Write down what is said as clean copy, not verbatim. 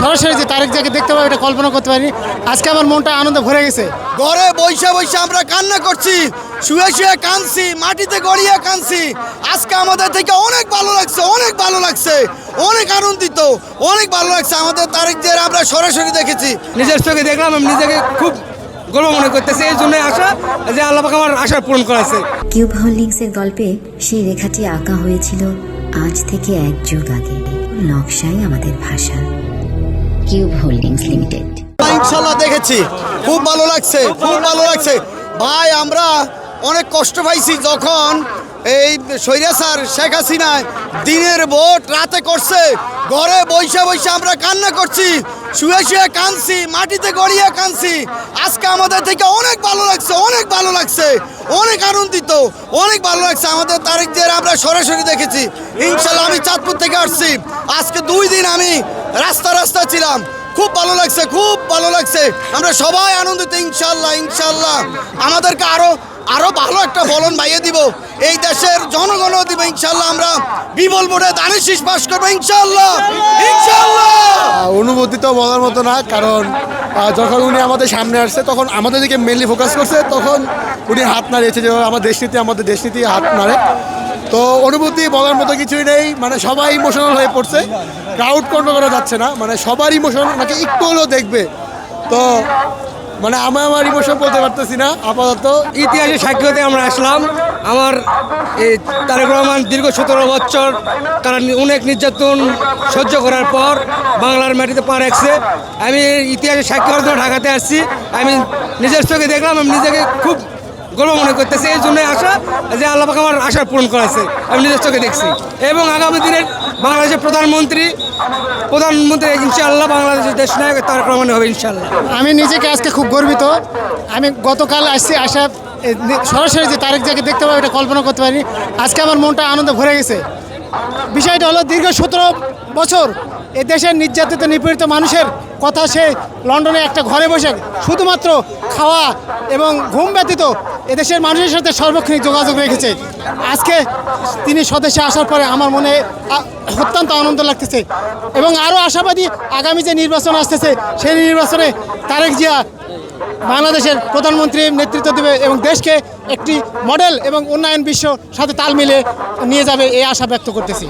সরাসরি যে তারেক জিয়াকে দেখতে পাবো এটা কল্পনা করতে পারিনি। আজকে আমার মনটা আনন্দে ভরে গেছে। ঘরে বৈশা বৈশা আমরা কান্না করছি, শুয়ে শুয়ে কাঁদছি, মাটিতে গড়িয়ে কাঁদছি। আজকে আমাদের থেকে অনেক ভালো লাগছে, অনেক ভালো লাগছে, অনেক আনন্দিত, অনেক ভালো লাগছে। আমাদের তারেক জিয়ার আমরা সরাসরি দেখেছি, নিজের চোখে দেখলাম। আমি নিজেকে খুব গর্ব মনে করতেছি, এই জন্য আশা যে আল্লাহ পাক আমার আশা পূরণ করেছে। কিউব হোল্ডিংসের গল্পে সেই রেখাটি আঁকা হয়েছিল আজ থেকে 1 যুগ আগে। নকশাই আমাদের ভাষা। Cube holdings limited. ইনশাল্লাহ দেখেছি, খুব ভালো লাগছে, খুব ভালো লাগছে ভাই। আমরা অনেক কষ্ট পাইছি যখন এই স্বৈরাচার শেখ হাসিনা দিনের ভোট রাতে করছে। ঘরে বৈশা বৈশা আমরা কান্না করছি, শুয়ে শুয়ে কাঁদছি, মাটিতে গড়িয়ে কাঁদছি। আজকে আমাদের থেকে অনেক ভালো লাগছে, অনেক ভালো লাগছে, অনেক আনন্দিত, অনেক ভালো লাগছে। আমাদের তারেক জিয়ার আমরা সরাসরি দেখেছি। ইনশাল্লাহ আমি চাঁদপুর থেকে আসছি, আজকে 2 দিন আমি রাস্তা ছিলাম। খুব ভালো লাগছে, খুব ভালো লাগছে। আমরা সবাই আনন্দিত। ইনশাল্লাহ ইনশাল্লাহ আমাদেরকে আরো ভালো একটা ফলন পাইয়ে দিব, এই দেশের জনগণও দিব। ইনশাল্লাহ আমরা বিপুল ভোটে ধানের শীষ পাস করবো ইনশাল্লাহ ইনশাল্লাহ। অনুভূতি তো বলার মতো না, কারণ যখন উনি আমাদের সামনে আসছে তখন আমাদের দিকে মেনলি ফোকাস করছে, তখন উনি হাত নাড়িয়েছে, যে আমাদের দেশনীতি হাত নাড়ে। তো অনুভূতি বলার মতো কিছুই নেই, মানে সবাই ইমোশনাল হয়ে পড়ছে। ক্রাউড কন্ট্রোল করা যাচ্ছে না, মানে সবার ইমোশন নাকি একটু হলেও দেখবে। তো মানে আমার ইমোশন বলতে পারতেছি না আপাতত। ইতিহাসের সাক্ষী হতে আমরা আসলাম। আমার এই তারেক রহমান দীর্ঘ 17 বছর তারা অনেক নির্যাতন সহ্য করার পর বাংলার মাটিতে পা রাখছে। আমি ইতিহাসের সাক্ষী হওয়ার জন্য ঢাকাতে আসছি। আমি নিজের চোখে দেখলাম। আমি নিজেকে খুব গর্ব মনে করতেছি, এই জন্য আশা যে আল্লাহ পাক আমার আশা পূরণ করেছে। আমি নিজের চোখে দেখছি এবং আগামী দিনের বাংলাদেশের প্রধানমন্ত্রী ইনশাআল্লাহ বাংলাদেশের দেশ নায়ক তারেক রহমান হবে ইনশাআল্লাহ। আমি নিজেকে আজকে খুব গর্বিত। আমি গতকাল আসছি, সরাসরি যে তারেক জিয়াকে দেখতে পাবো এটা কল্পনা করতে পারিনি। আজকে আমার মনটা আনন্দে ভরে গেছে। বিষয়টা হলো দীর্ঘ 17 বছর এ দেশের নির্যাতিত নিপীড়িত মানুষের কথা সে লন্ডনে একটা ঘরে বসে শুধুমাত্র খাওয়া এবং ঘুম ব্যতীত এদেশের মানুষের সাথে সর্বক্ষণিক যোগাযোগ রেখেছে। আজকে তিনি স্বদেশে আসার পরে আমার মনে অত্যন্ত আনন্দ লাগতেছে এবং আরও আশাবাদী আগামী যে নির্বাচন আসতেছে সেই নির্বাচনে তারেক জিয়া বাংলাদেশের প্রধানমন্ত্রী নেতৃত্ব দেবে এবং দেশকে একটি মডেল এবং উন্নয়ন বিশ্ব সাথে তাল মিলে নিয়ে যাবে, এই আশা ব্যক্ত করতেছি।